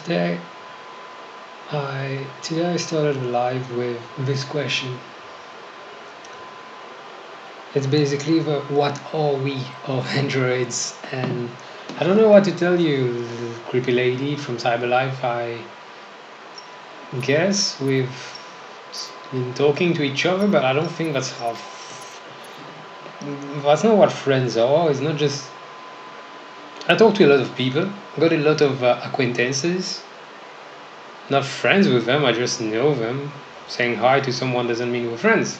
Today today I started live with this question. It's basically the what are we of androids, and I don't know what to tell you, creepy lady from Cyberlife. I guess we've been talking to each other, but I don't think that's not what friends are. It's not just I talk to a lot of people, got a lot of acquaintances. Not friends with them, I just know them. Saying hi to someone doesn't mean we're friends.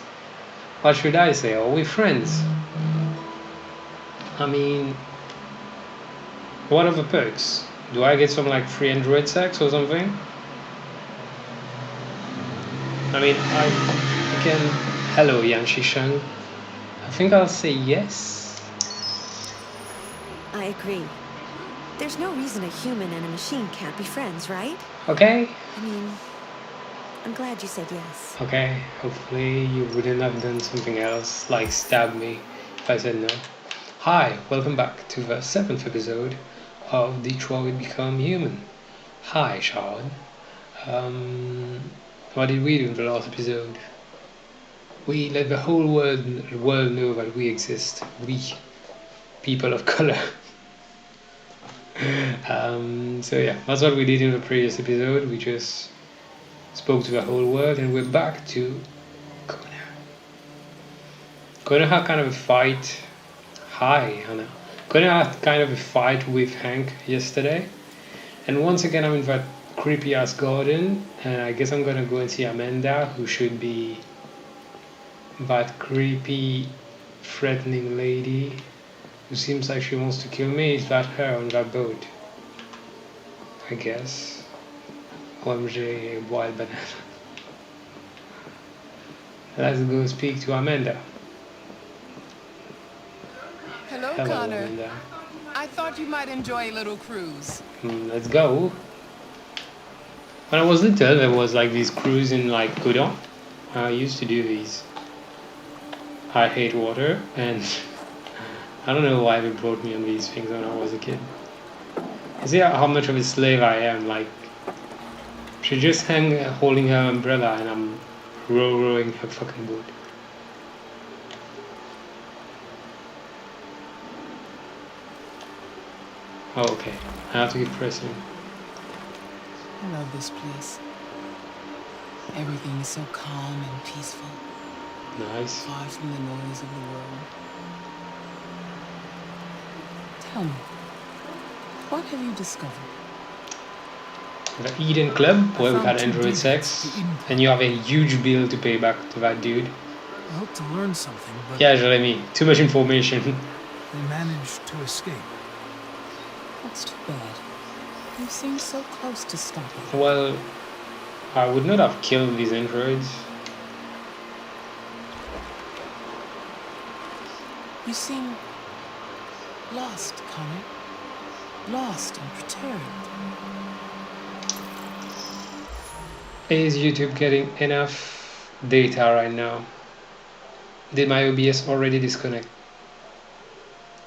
What should I say? Are we friends? I mean, what are the perks? Do I get some like free Android sex or something? I mean, I can. Hello, Yan Shisheng. I think I'll say yes. I agree. There's no reason a human and a machine can't be friends, right? Okay. I mean, I'm glad you said yes. Okay. Hopefully you wouldn't have done something else, like stab me, if I said no. Hi, welcome back to the 7th episode of Detroit Become Human. Hi, Sean. What did we do in the last episode? We let the whole world know that we exist. We, people of color. So yeah, that's what we did in the previous episode. We just spoke to the whole world, and we're back to Kona. Kona had kind of a fight. Hi, Hannah. Kona had kind of a fight with Hank yesterday, and once again I'm in that creepy ass garden, and I guess I'm gonna go and see Amanda, who should be that creepy, threatening lady who seems like she wants to kill me. Is that her on that boat? I guess. OMG, wild banana. Let's go speak to Amanda. Hello, Connor. Amanda. I thought you might enjoy a little cruise. Let's go. When I was little, there was like this cruise in like Coudon. I used to do these. I hate water, and I don't know why they brought me on these things when I was a kid. You see how much of a slave I am? Like, she just holding her umbrella, and I'm rowing her fucking boat. Oh, okay. I have to keep pressing. I love this place. Everything is so calm and peaceful, Nice. far from the noise of the world. Tell me, what have you discovered? The Eden Club, where we've had found two Android demons, sex, the Eden Club. and you have a huge bill to pay back to that dude. I hope to learn something, but Yeah, Jeremy, too much information. they managed to escape. That's too bad. You seem so close to stopping. Well, I would not have killed these androids. You seem lost, Connor. Lost and perturbed. Is YouTube getting enough data right now? Did my OBS already disconnect?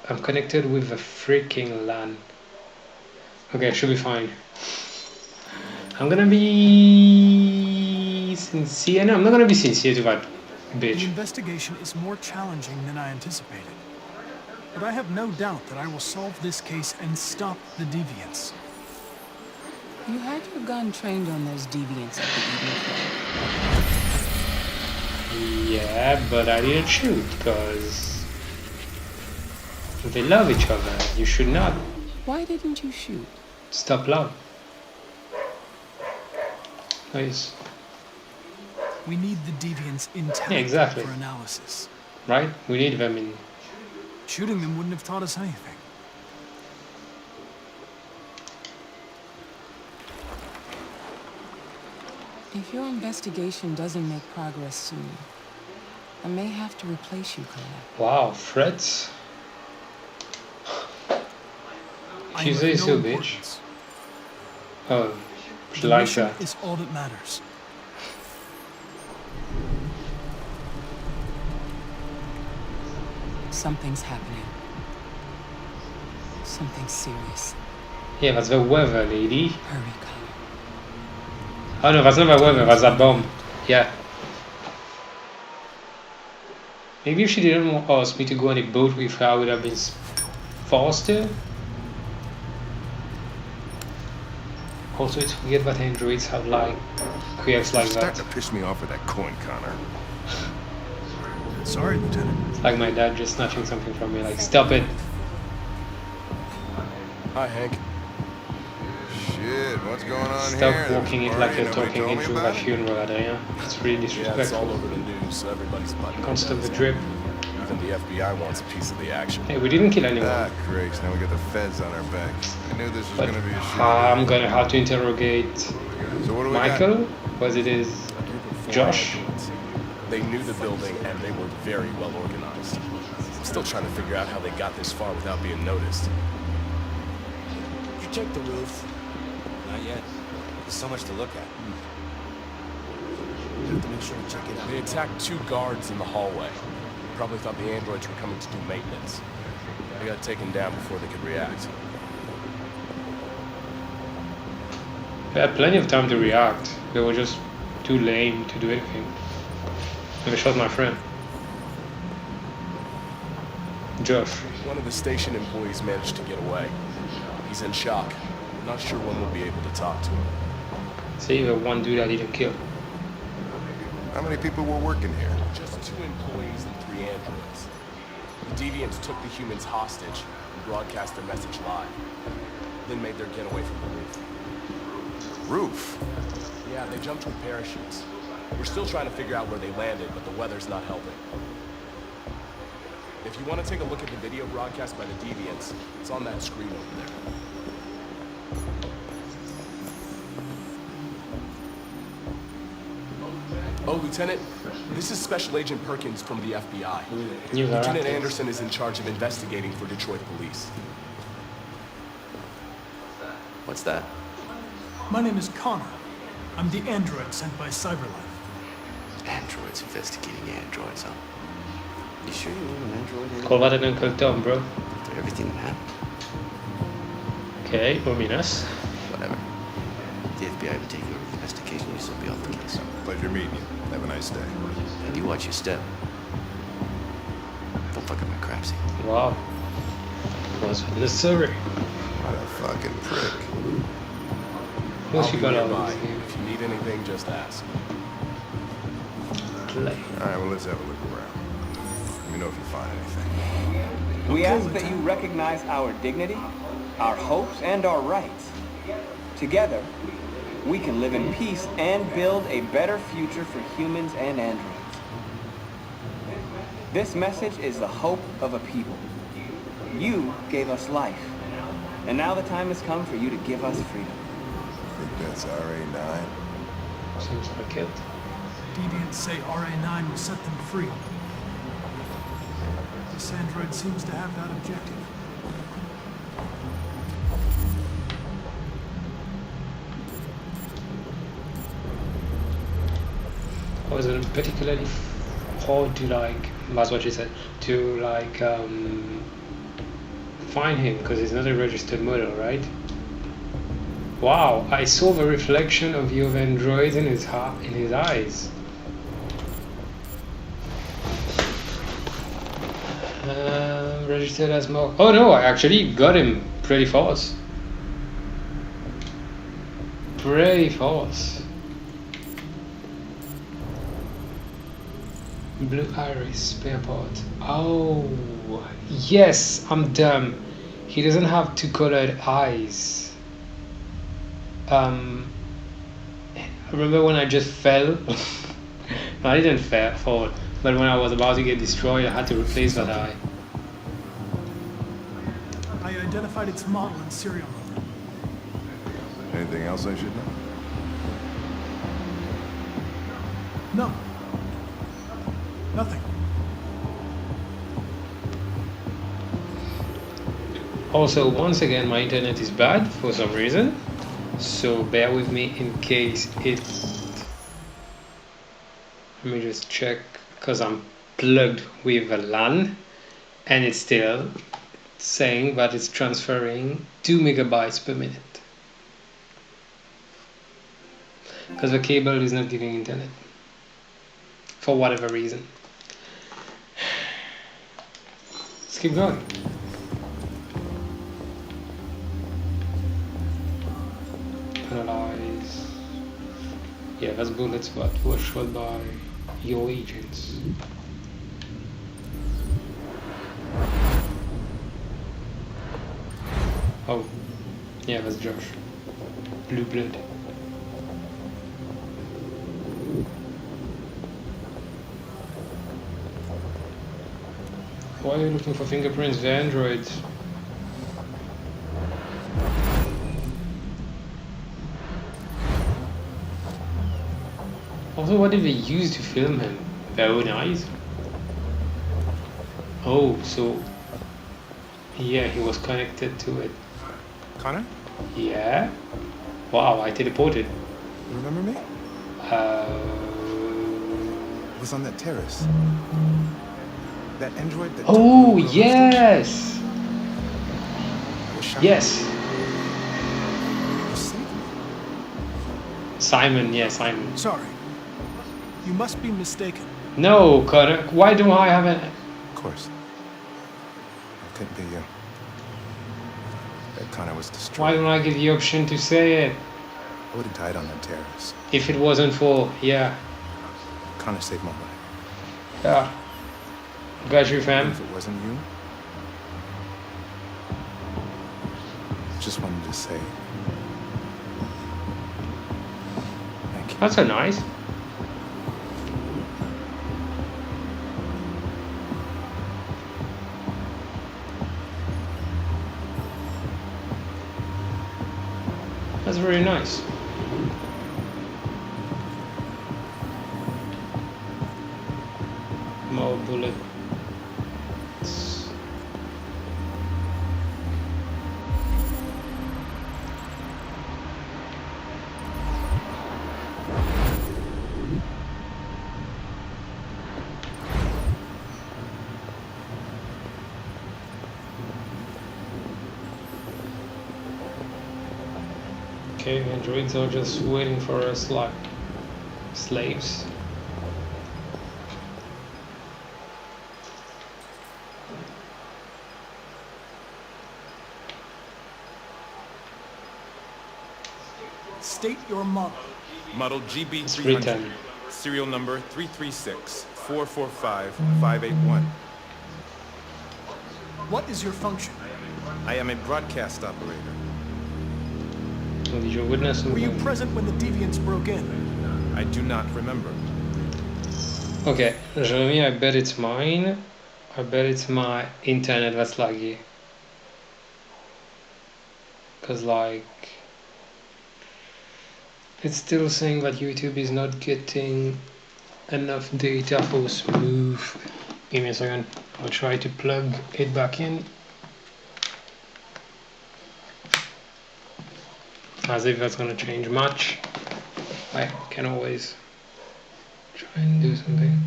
I'm connected with the freaking LAN. Okay, should be fine. I'm gonna be sincere. No, I'm not gonna be sincere to that The bitch. investigation is more challenging than I anticipated. But I have no doubt that I will solve this case and stop the deviants. You had your gun trained on those deviants at the Eden Club. Yeah, but I didn't shoot because they love each other. You should not Why didn't you shoot? stop love. Nice. We need the deviants intact Yeah, exactly. for analysis. Right? We need them in. Shooting them wouldn't have taught us anything. If your investigation doesn't make progress soon, I may have to replace you, Connor. Wow, threats? I She am says of so, no bitch. importance. Oh, she The likes mission that. is all that matters. Something's happening. Something serious. Yeah, that's the weather, lady. Hurry, Connor. Oh no, that's not that weather, that's that bomb. Yeah. Maybe if she didn't ask me to go on a boat with her, I would have been faster. Also, it's weird that androids have like quirks like You're that. starting to piss me off with that coin, Connor. Sorry, Lieutenant. It's like my dad just snatching something from me, like, stop it. Hi, Hank. Shit, what's going on Stop here? walking it like you're talking into a funeral, Adrien. It's really Yeah, it's all disrespectful. over the news, so everybody's butting Can't stop their the nose drip. in. Even the FBI wants a piece of the action. Hey, we didn't kill anyone. Ah, Grace, now we got the feds on our back. I knew this was But gonna be a shit. I'm gonna have to interrogate So what do we got? Michael? Was it his A group of 4 Josh? androids. They knew the building and they were very well organized. I'm still trying to figure out how they got this far without being noticed. You check the roof? Not yet. There's so much to look at. You have to make sure to check it out. They attacked 2 guards in the hallway. Probably thought the androids were coming to do maintenance. They got taken down before they could react. They had plenty of time to react. They were just too lame to do anything. And they shot my friend. Josh. One of the station employees managed to get away. He's in shock. Not sure when we'll be able to talk to him. See, the one dude I didn't kill. How many people were working here? Just 2 employees and 3 androids. The deviants took the humans hostage and broadcast their message live. Then made their getaway from the roof. Roof. Yeah, they jumped with parachutes. We're still trying to figure out where they landed, but the weather's not helping. If you want to take a look at the video broadcast by the deviants, it's on that screen over there. Oh, Lieutenant, this is Special Agent Perkins from the FBI. New Lieutenant characters. Anderson is in charge of investigating for Detroit police. What's that? My name is Connor. I'm the android sent by Cyberlife. Androids investigating androids, huh? You sure you want an android here? Call that an Uncle Tom, bro. After everything that happened? Okay, ominous. Whatever. The FBI will take over the investigation, you still be off the case. Pleasure meeting you. Have a nice day. And you watch your step. Don't fuck up my crap scene. Wow. Was unnecessary. What a fucking prick. What's I'll she be got out nearby. of this game? If you need anything, just ask. Play. Alright, well, let's have a look around. Let me know if you find anything. We ask that you recognize our dignity, our hopes, and our rights. Together, we can live in peace and build a better future for humans and androids. This message is the hope of a people. You gave us life, and now the time has come for you to give us freedom. I think that's RA9. Seems like it. Deviants say RA9 will set them free. This android seems to have that objective. I wasn't particularly hard to like, that's what she said, to like find him because he's not a registered model, right? Wow, I saw the reflection of your android in his eyes. Registered as more. Oh no, I actually got him pretty fast. Pretty fast. Blue iris spare part. Oh yes, I'm dumb. He doesn't have 2 colored eyes. I remember when I just fell. No, I didn't fall, but when I was about to get destroyed, I had to replace that eye. I identified its model and serial number. Anything else I should know? No. Nothing. Also, once again, my internet is bad for some reason, so bear with me in case it. Let me just check, because I'm plugged with a LAN and it's still saying that it's transferring 2 megabytes per minute. because the cable is not giving internet for whatever reason. Let's keep going. Analyze. Yeah, that's bullets, but were shot by your agents. Oh, yeah, that's Josh. Blue blood. Why are you looking for fingerprints? The androids. Also, what did they use to film him? Their own eyes? Oh, so... yeah, he was connected to it. Connor? Yeah? Wow, I teleported. You remember me? Uh... It was on that terrace. That android that... Oh, took the yes! hostage? Was shot. Yes! You saved me. Simon, yeah, Simon. Sorry. You must be mistaken. No, Connor, why do I have an... Of course. It couldn't be you. That Connor was destroyed. Why don't I give the option to say it? I would have died on that terrace. If it wasn't for... yeah. Connor saved my life. Yeah. Got you, And fam. if it wasn't you, just wanted to say thank you. That's so nice. That's very nice. More bullets. Okay, androids are just waiting for us like slaves. State your model. Model It's GB300. written. Serial number 336-445-581. What is your function? I am a broadcast operator. Did you witness Were you something? present when the deviants broke in? I do not remember. Okay, Jeremy, I bet it's mine. I bet it's my internet that's laggy. Cause like it's still saying that YouTube is not getting enough data for smooth. Give me a second. I'll try to plug it back in. As if that's gonna change much. I can always try and do something.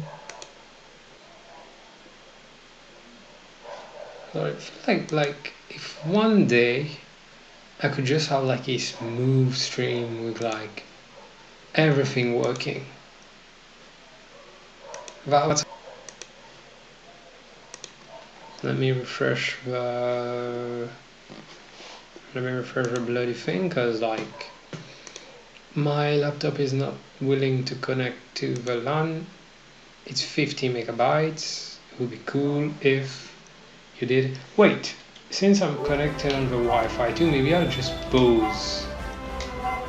So I feel like if one day I could just have like a smooth stream with like everything working. That's... let me refresh the bloody thing, cause like my laptop is not willing to connect to the LAN. It's 50 megabytes. It would be cool if you did. Wait, since I'm connected on the Wi-Fi too, maybe I'll just pause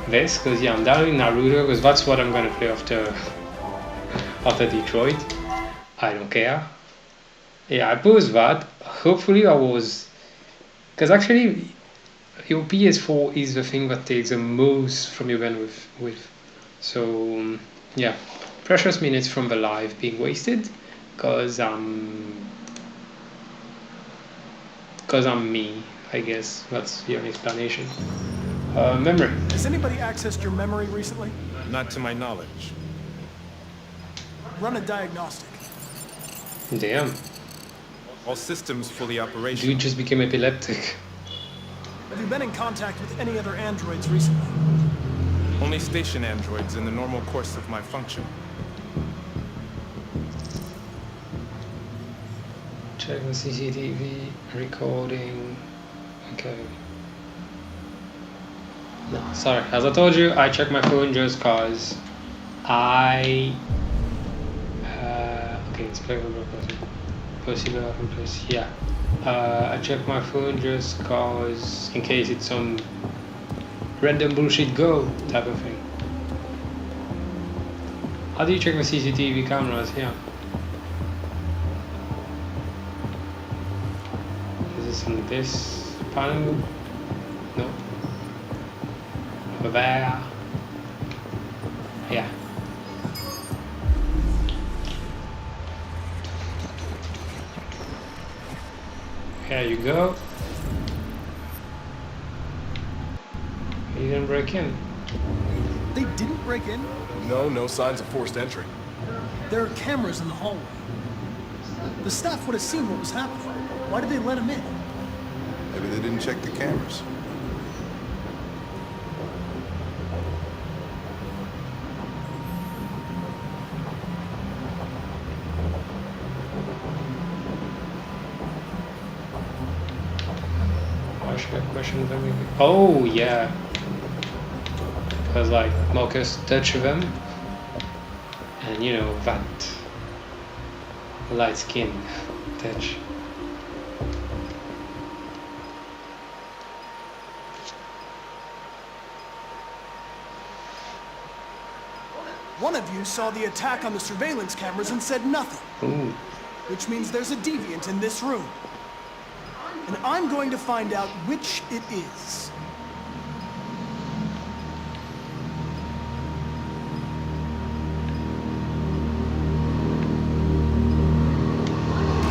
this, because yeah, I'm downloading Naruto, because that's what I'm gonna play after Detroit. I don't care. Yeah, I paused that. Hopefully I was, because actually your PS4 is the thing that takes the most from your bandwidth with. So yeah, precious minutes from the live being wasted because I'm me, I guess. That's the only explanation. Memory. Has anybody accessed your memory recently? Not to my knowledge. Run a diagnostic. Damn, All systems fully operational. dude just became epileptic. Have you been in contact with any other androids recently? Only station androids in the normal course of my function. Check the CCTV recording. Okay. No, sorry. As I told you, I check my phone just cause I. Okay, it's possible. Yeah. I check my phone just cause in case it's some random bullshit go type of thing. How do you check the CCTV cameras here? Is this in this panel? No. Over there. Yeah. Here you go. You didn't break in. They didn't break in? No signs of forced entry. There are cameras in the hallway. The staff would have seen what was happening. Why did they let him in? Maybe they didn't check the cameras. Question very. Oh yeah, because like Marcus touched them, and you know that light skin touch. One of you saw the attack on the surveillance cameras and said nothing. Ooh. Which means there's a deviant in this room. And I'm going to find out which it is.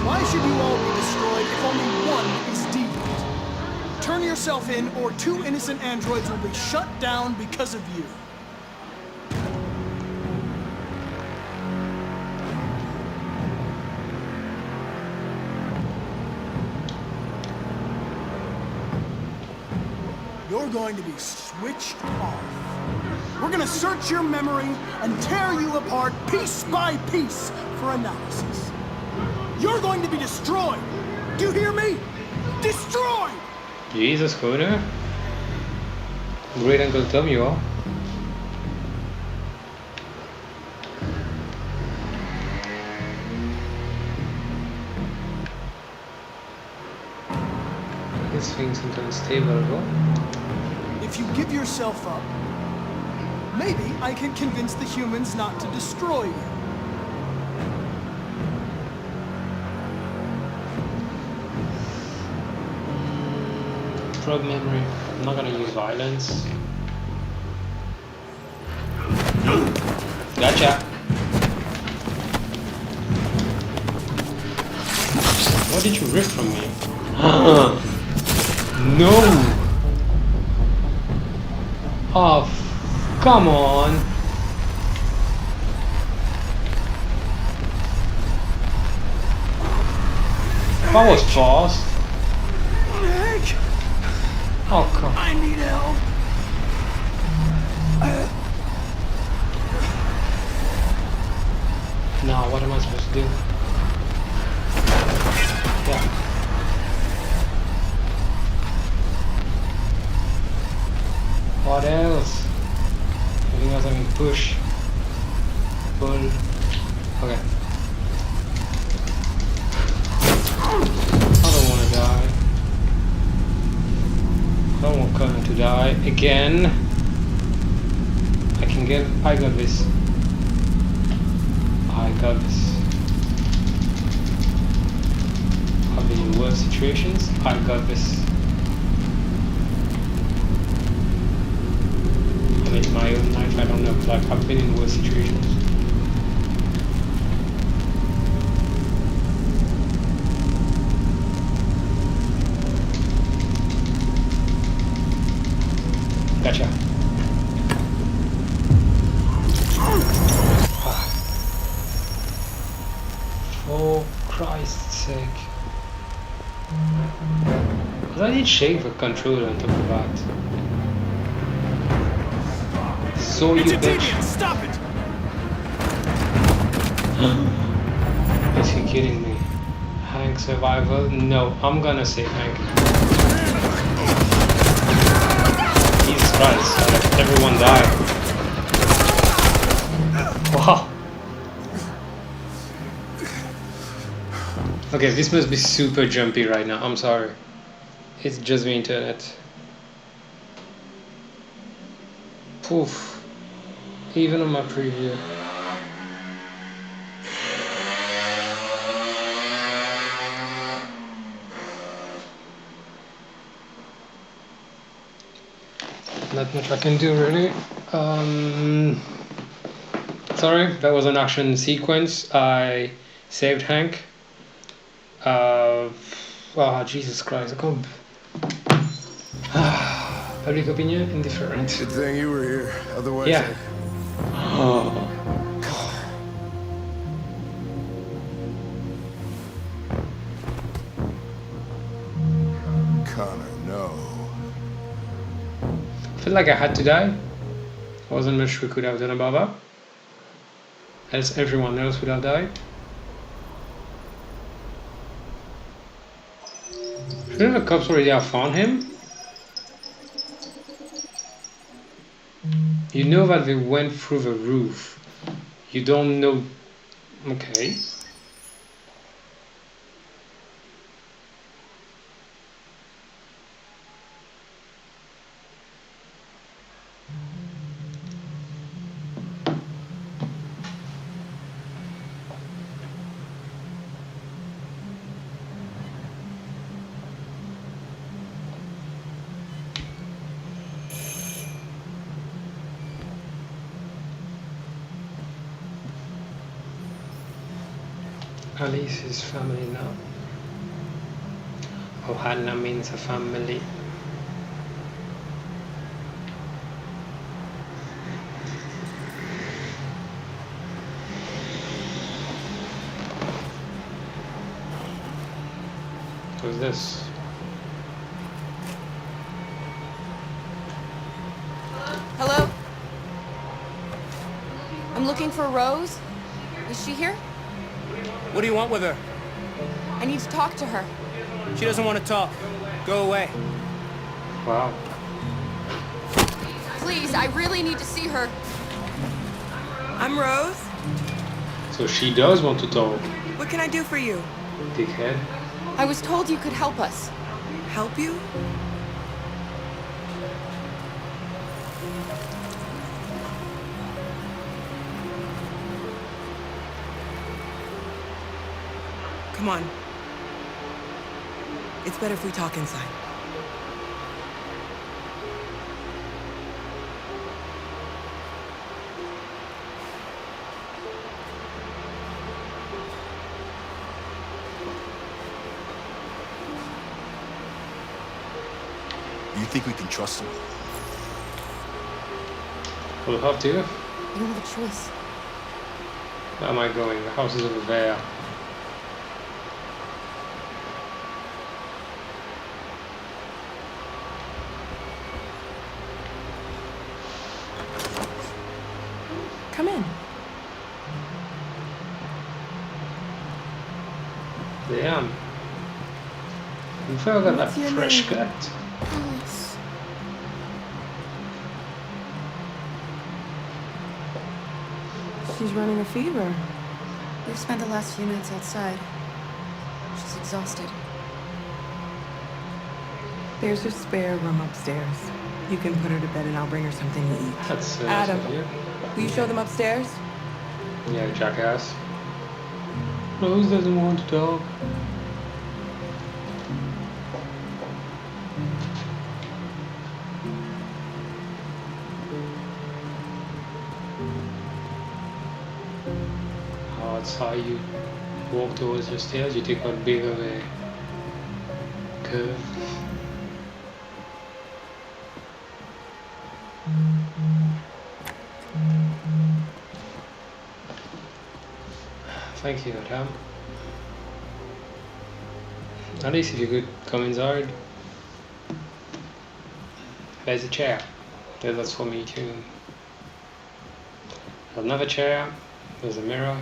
Why should you all be destroyed if only one is deviant? Turn yourself in, or 2 innocent androids will be shut down because of you. You're going to be switched off. We're going to search your memory and tear you apart piece by piece for analysis. You're going to be destroyed. Do you hear me? Destroyed! Jesus, Connor. Great Uncle Tom, you are. This thing's unstable, bro. If you give yourself up, maybe I can convince the humans not to destroy you. Probe memory. I'm not gonna use violence. Gotcha. What did you rip from me? No! Oh, come on! That was fast. Nick! Oh, come on. I need help. Now, what am I supposed to do? Yeah. What else? Anything else I can push? Pull. Okay. I don't want to die. I don't want Connor to die again. I got this. I got this. I've been in worse situations. I got this. I mean, my own life, I don't know, like I've been in worse situations. Gotcha. For Christ's sake. Because I did shave a controller on top of that. So you It's a bitch. deviant! Stop it! Is he kidding me? Hank survival? No, I'm gonna say Hank. Jesus Christ, I let everyone die. Wow. Okay, this must be super jumpy right now. I'm sorry. It's just the internet. Poof. Even on my preview. Not much I can do really. Sorry, that was an action sequence. I saved Hank. Oh, Jesus Christ, I can't. Public opinion, indifferent. Good thing you were here. Otherwise, Yeah. Oh. Connor, no. I feel like I had to die. Wasn't much we could have done about that. Else everyone else would have died. Shouldn't the cops already have found him? You know that they went through the roof. You don't know. Okay. Alice is family now. Oh, Hannah means a family. Who's this? Hello? I'm looking for Rose. Is she here? What do you want with her? I need to talk to her. She doesn't want to talk. Go away. Wow. Please, I really need to see her. I'm Rose. So she does want to talk. What can I do for you? Dickhead. I was told you could help us. Help you? Come on. It's better if we talk inside. You think we can trust him? We'll have to. I don't have a choice. Where am I going? The house is over there. Come in. Damn. You feel got that What's your fresh name? cut. Alice. She's running a fever. We've spent the last few nights outside. She's exhausted. There's a spare room upstairs. You can put her to bed and I'll bring her something to eat. That's Adam. nice of you. Will you show them upstairs? Yeah, jackass. Rose doesn't want to talk. Oh, that's how you walk towards your stairs. You take a big of a curve. Thank you, Adam. At least if you could come inside. There's a chair. Yeah, that's for me too. Another chair. There's a mirror.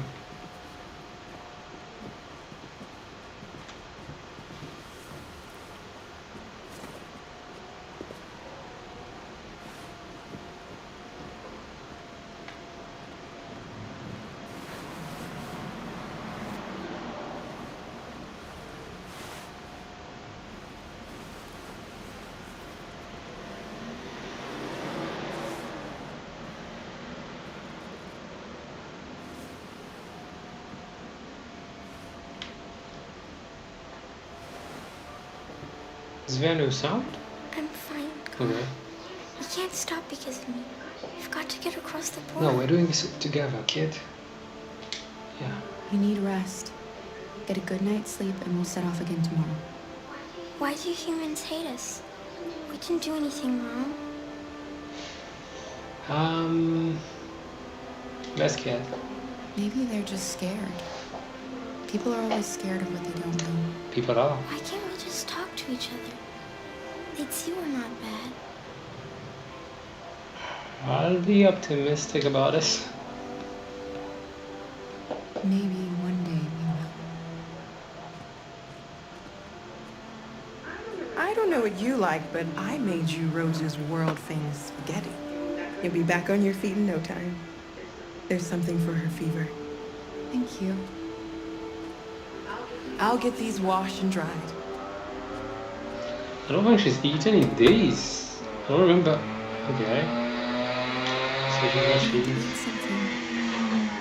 Is there no sound? I'm fine. Okay. You can't stop because of me. You've got to get across the border. No, we're doing this together, kid. Yeah. You need rest. Get a good night's sleep and we'll set off again tomorrow. Why do humans hate us? We didn't do anything wrong. Best kid. Maybe they're just scared. People are always scared of what they don't know. People are. Why can't we just talk to each other? They'd see we're not bad. I'll be optimistic about this. Maybe one day we will. I don't know what you like, but I made you Rose's world-famous spaghetti. You'll be back on your feet in no time. There's something for her fever. Thank you. I'll get these washed and dried. I don't think she's eaten in days. I don't remember. Okay. So she was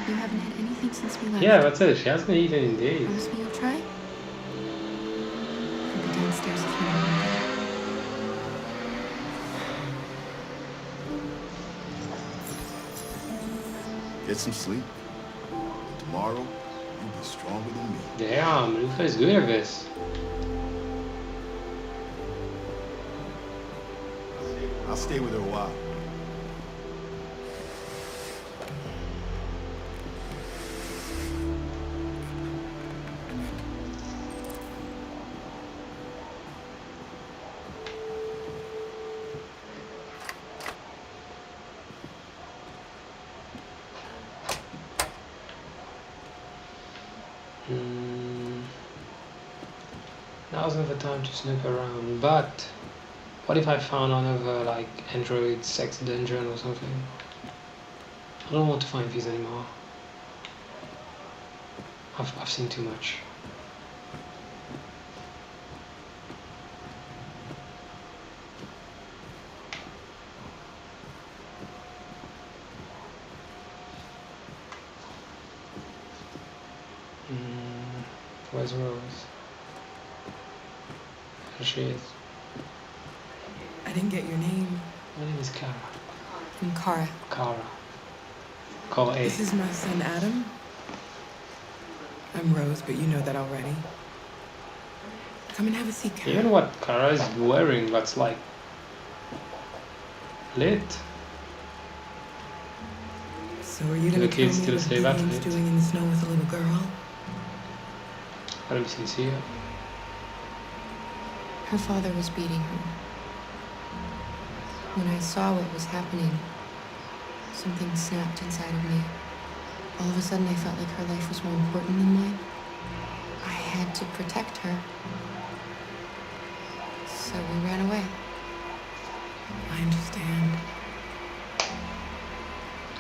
You haven't had anything since we left. Yeah, that's it. She hasn't eaten in days. Promise me you'll try? I'll be downstairs if you don't mind. Get some sleep. Tomorrow, you'll be stronger than me. Damn, Luca is good at this. I'll stay with her a while. Now's not the time to snoop around, but what if I found another like Android sex dungeon or something? I don't want to find these anymore. I've seen too much. Where's Rose? There she is. I didn't get your name. My name is Clara. I'm Kara. Kara. Call A. This is my son, Adam. I'm Rose, but you know that already. Come and have a seat, Kara. Even what Kara is wearing, that's like lit. So are you Do gonna the kids tell me still what say that Adrien's lit? doing in the snow with a little girl? Gotta be sincere. Her father was beating her. When I saw what was happening, something snapped inside of me. All of a sudden, I felt like her life was more important than mine. I had to protect her. So we ran away. I understand.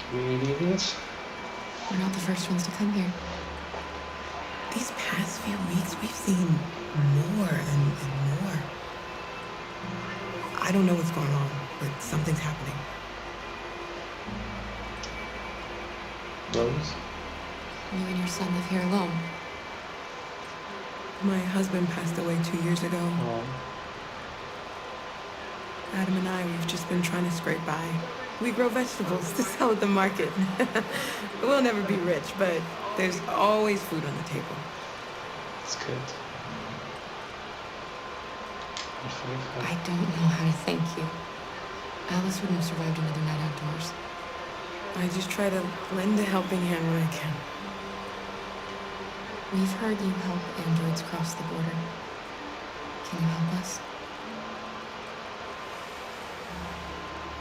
Can we do this? We're not the first ones to come here. These past few weeks, we've seen more and more. I don't know what's going on, but something's happening. Rose? You and your son live here alone. My husband passed away 2 years ago. Oh. Adam and I, we've just been trying to scrape by. We grow vegetables to sell at the market. We'll never be rich, but there's always food on the table. That's good. I don't know how to thank you. Alice wouldn't have survived another night outdoors. I just try to lend a helping hand when I can. We've heard you help androids cross the border. Can you help us?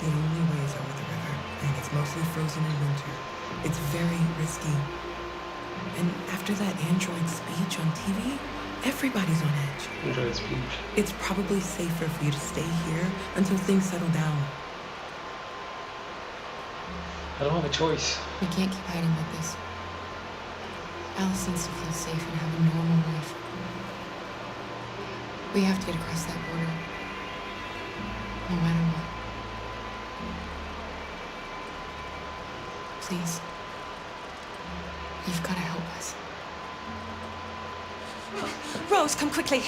The only way is over the river, and it's mostly frozen in winter. It's very risky. And after that android speech on TV, everybody's on edge. Android speech. It's probably safer for you to stay here until things settle down. I don't have a choice. We can't keep hiding like this. Alice needs to feel safe and have a normal life. We have to get across that border. No matter what. Please. You've got to help us. Rose, come quickly.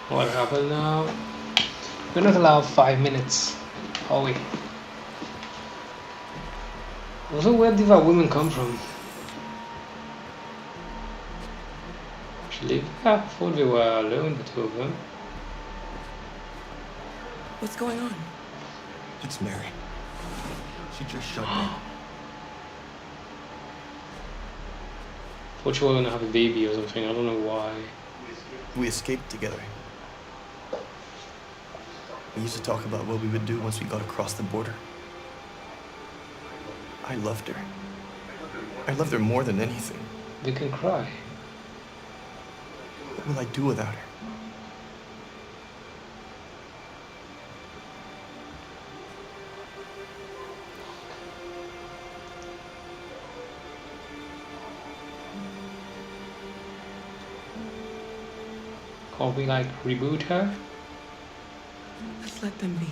What happened now? We're not allowed 5 minutes, are we? Also, where did that woman come from? Actually, I thought we were alone, the two of them. What's going on? It's Mary. She just shut down. Thought she was gonna have a baby or something, I don't know why. We escaped together. We used to talk about what we would do once we got across the border. I loved her. I loved her more than anything. You can cry. What will I do without her? Can't we like reboot her? Let's let them be.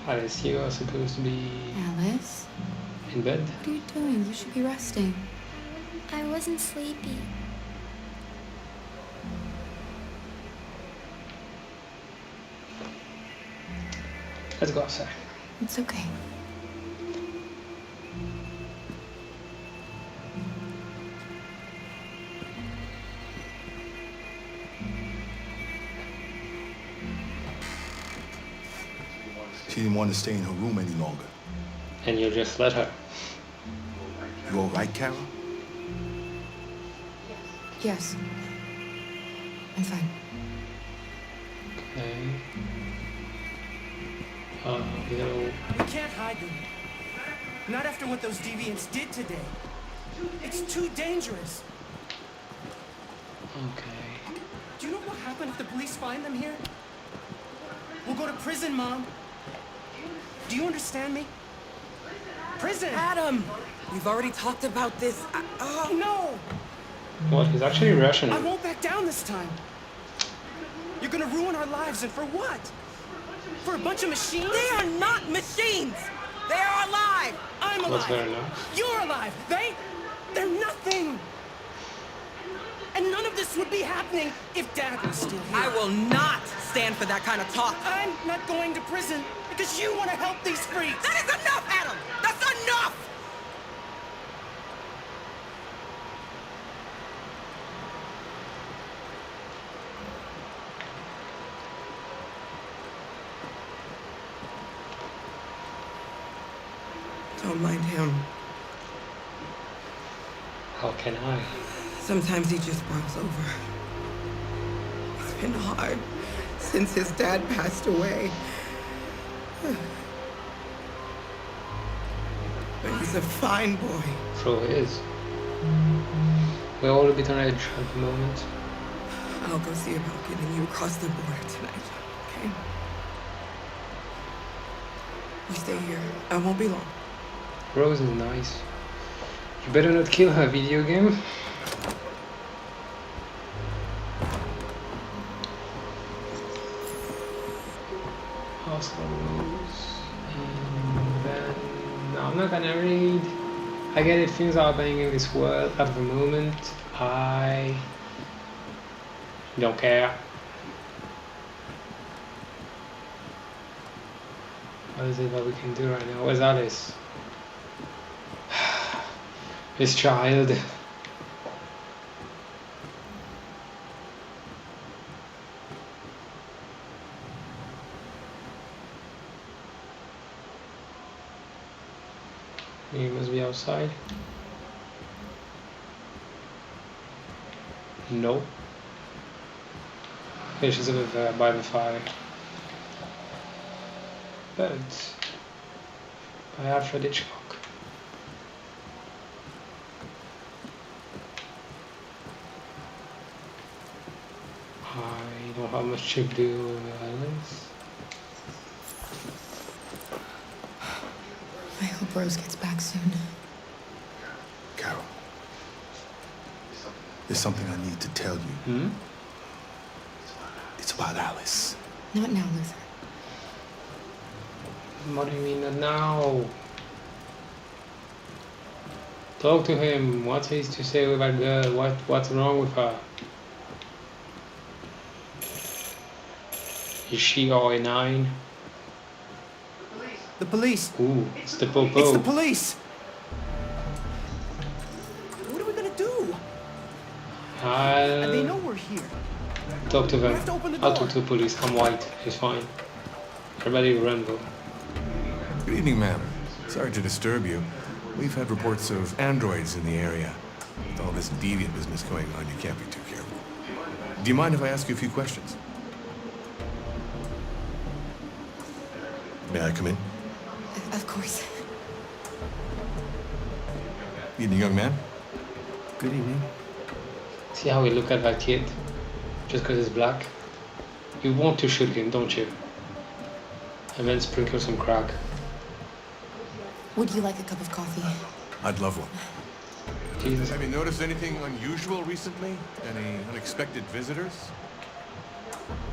Alice, you are supposed to be Alice? in bed. What are you doing? You should be resting. I wasn't sleepy. Let's go outside. It's okay. She didn't want to stay in her room any longer. And you just let her. You all right, Carol? Yes. I'm fine. Okay. You know, We can't hide them. Not after what those deviants did today. It's too dangerous. okay. Do you know what will happen if the police find them here? We'll go to prison, Mom. Do you understand me? Prison! Adam! We've already talked about this. No! What? He's actually I rational. won't back down this time. You're gonna ruin our lives, and for what? For a bunch of machines? They are not machines! They are alive! I'm What's fair alive! enough? You're alive! They're nothing! And none of this would be happening if Dad was still here. I will not stand for that kind of talk. I'm not going to prison because you want to help these freaks! That is enough, Adam! That's enough! Don't mind him. How can I? Sometimes he just boils over. It's been hard since his dad passed away. But he's a fine boy. So he is. We're all a bit on edge at the moment. I'll go see about getting you across the border tonight, okay? You stay here. I won't be long. Rose is nice. You better not kill her, video game. Oscar Rose. And then... No, I'm not gonna read. I get it, things are happening in this world at the moment. I don't care. What is it that we can do right now? Where's Alice? This child. He must be outside. No. Okay, she's over there by the fire. But by Alfred Hitchcock. I don't have much to do with violence. I hope Rose gets back soon. Carol, there's something I need to tell you. It's about Alice. Not now, Luther. What do you mean not now? Talk to him. What's he to say with that girl? What's wrong with her? Is she RA9? The police. Ooh, it's the Popo. It's the police. What are we gonna do? And they know we're here. Talk to them. We have to open the I'll door. talk to the police. I'm white. It's fine. Everybody run, though. Good evening, ma'am. Sorry to disturb you. We've had reports of androids in the area. With all this deviant business going on, you can't be too careful. Do you mind if I ask you a few questions? May I come in? Of course. Evening, young man. Good evening. See how we look at that kid? Just because he's black? You want to shoot him, don't you? And then sprinkle some crack. Would you like a cup of coffee? I'd love one. Jesus. Have you noticed anything unusual recently? Any unexpected visitors?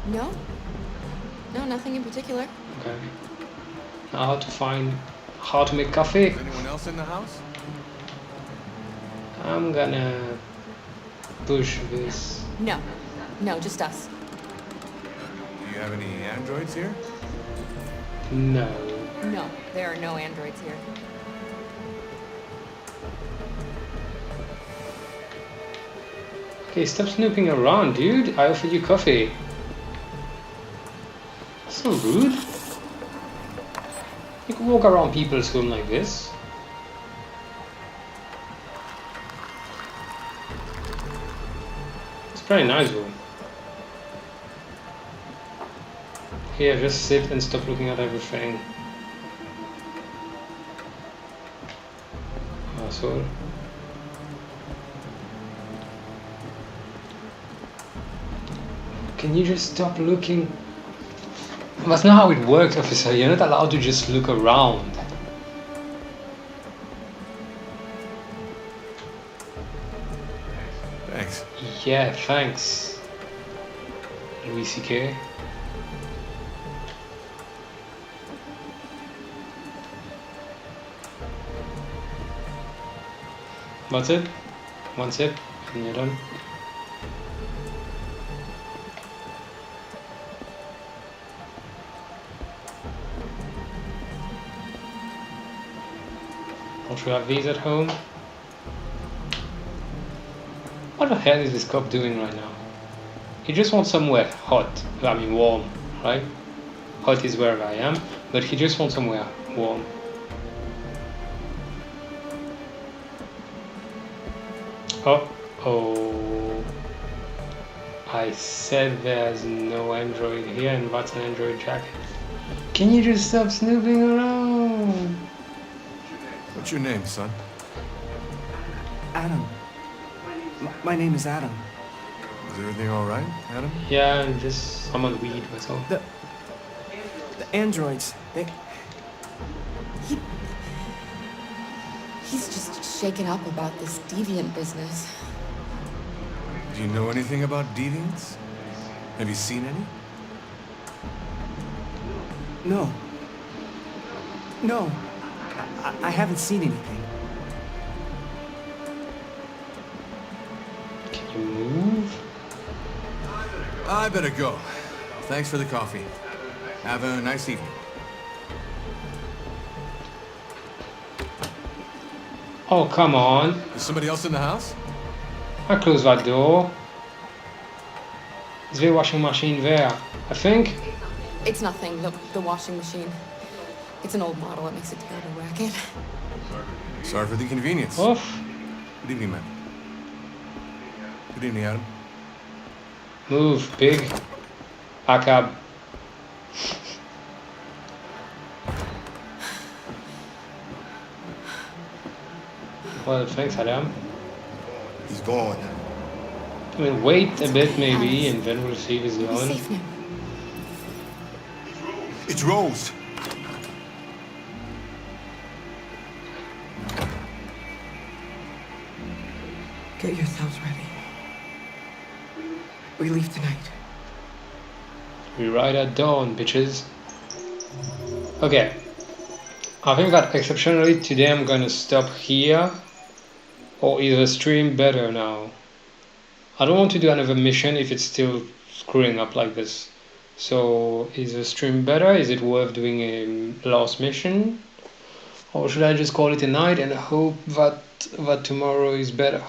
No. No, nothing in particular. Okay. Now how to make coffee. Is anyone else in the house? I'm gonna push this. No. No, just us. Do you have any androids here? No. No, there are no androids here. Okay, stop snooping around, dude. I offered you coffee. So rude. You can walk around people's home like this. It's pretty nice though. Here, just sit and stop looking at everything. Asshole. Can you just stop looking? That's not how it works, officer. You're not allowed to just look around. Thanks. Yeah, thanks. Louis C.K. That's it. One sip, and you're done. Don't you have these at home? What the hell is this cop doing right now? He just wants somewhere hot. I mean warm, right? Hot is wherever I am, but he just wants somewhere warm. Oh, I said there's no android here, and that's an android jacket. Can you just stop snooping around? What's your name, son? Adam. My name is Adam. Is everything all right, Adam? Yeah, I'm on weed, that's all. The androids, He's just shaken up about this deviant business. Do you know anything about deviants? Have you seen any? No. No. I haven't seen anything. Can you move? I better go. Thanks for the coffee. Have a nice evening. Oh, come on. Is somebody else in the house? I close that door. Is there a washing machine there? I think. It's nothing, the washing machine. It's an old model, it makes a terrible racket. Sorry for the inconvenience. Off. Good evening, ma'am. Good evening, Adam. Move, pig. Back up. Well, thanks, Adam. He's gone. I mean, wait a bit maybe, and then we'll see if he's We'll be gone. safe now. It's Rose. Get yourselves ready. We leave tonight. We ride at dawn, bitches. Okay. I think that exceptionally today I'm gonna stop here. Or is the stream better now? I don't want to do another mission if it's still screwing up like this. So is the stream better? Is it worth doing a last mission? Or should I just call it a night and hope that tomorrow is better?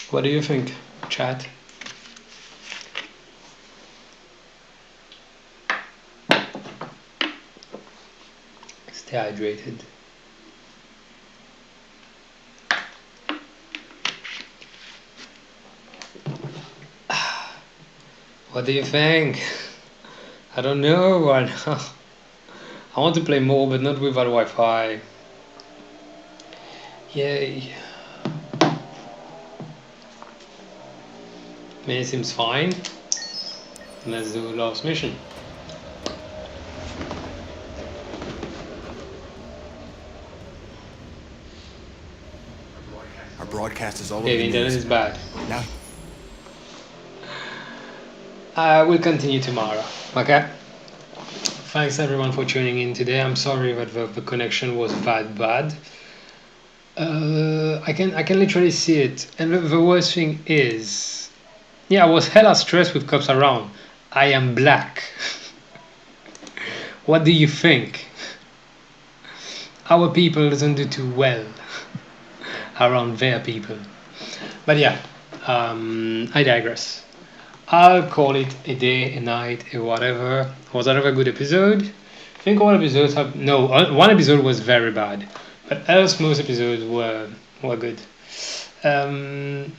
What do you think, chat? Stay hydrated. What do you think? I don't know. I want to play more, but not without Wi-Fi. Yay. I mean, it seems fine. Let's do the last mission. Our broadcast is all over Okay, the the internet news. is bad. Now, We'll continue tomorrow. Okay. Thanks everyone for tuning in today. I'm sorry that the connection was that bad. I can literally see it, and the worst thing is, yeah, I was hella stressed with cops around. I am black. What do you think? Our people doesn't do too well around their people. But yeah, I digress. I'll call it a day, a night, a whatever. Was that a good episode? I think all episodes have... No, one episode was very bad. But else most episodes were good.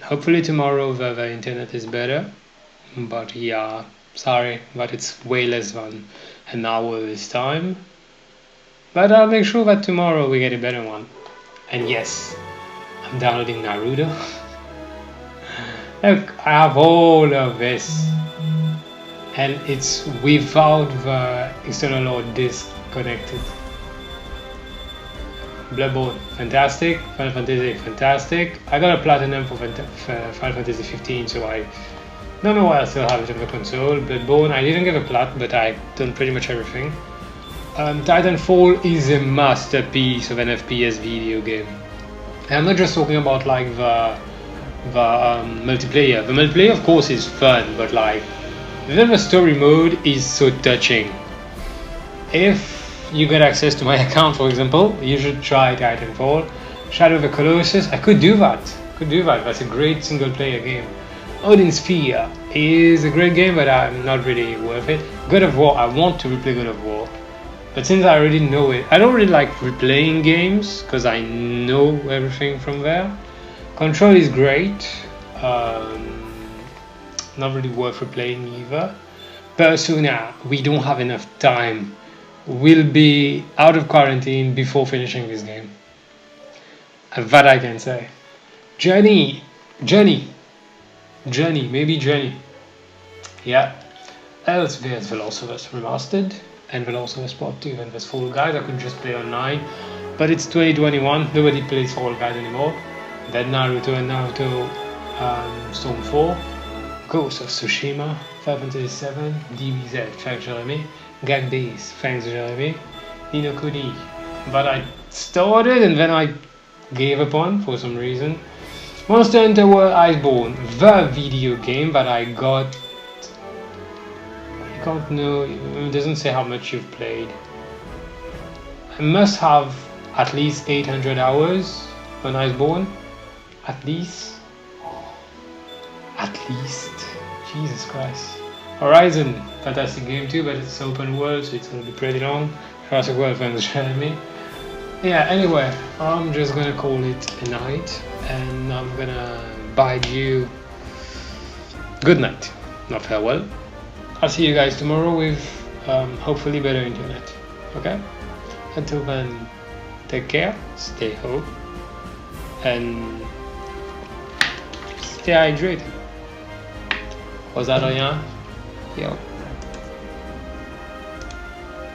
Hopefully tomorrow the internet is better. But yeah, sorry, but it's way less than an hour this time. But I'll make sure that tomorrow we get a better one. And yes, I'm downloading Naruto. Look, I have all of this, and it's without the external or disk connected. Bloodborne, fantastic. Final Fantasy, fantastic. I got a platinum for Final Fantasy 15, so I don't know why I still have it on the console. Bloodborne, I didn't get a plat, but I've done pretty much everything. Titanfall is a masterpiece of an FPS video game. And I'm not just talking about like the multiplayer. The multiplayer of course is fun, but like the story mode is so touching. If you get access to my account, for example, you should try Titanfall. Shadow of the Colossus, I could do that. That's a great single player game. Odin Sphere is a great game, but I'm not really worth it. God of War, I want to replay God of War, but since I already know it, I don't really like replaying games because I know everything from there. Control is great, not really worth replaying either. Persona, we don't have enough time. We'll be out of quarantine before finishing this game. That I can say. Journey. Yeah. Else there's The Last of Us Remastered and The Last of Us Part 2 and there's Fall Guys. I could just play online, but it's 2021. Nobody plays Fall Guys anymore. Then Naruto and Naruto Storm 4, Ghost of Tsushima, Final Fantasy 7, DBZ, thanks Jeremy, Gag Days, thanks Jeremy, Nino Kuni, but I started and then I gave up on for some reason. Monster Hunter World Iceborne, the video game that I got, I can't know, it doesn't say how much you've played. I must have at least 800 hours on Iceborne. At least. Jesus Christ. Horizon, fantastic game too, but it's open world, so it's gonna be pretty long. Jurassic World, thanks Jeremy. Yeah, anyway, I'm just gonna call it a night, and I'm gonna bid you good night, not farewell. I'll see you guys tomorrow with hopefully better internet. Okay? Until then, take care, stay home, and stay hydrated. Was that Adrien? Yo.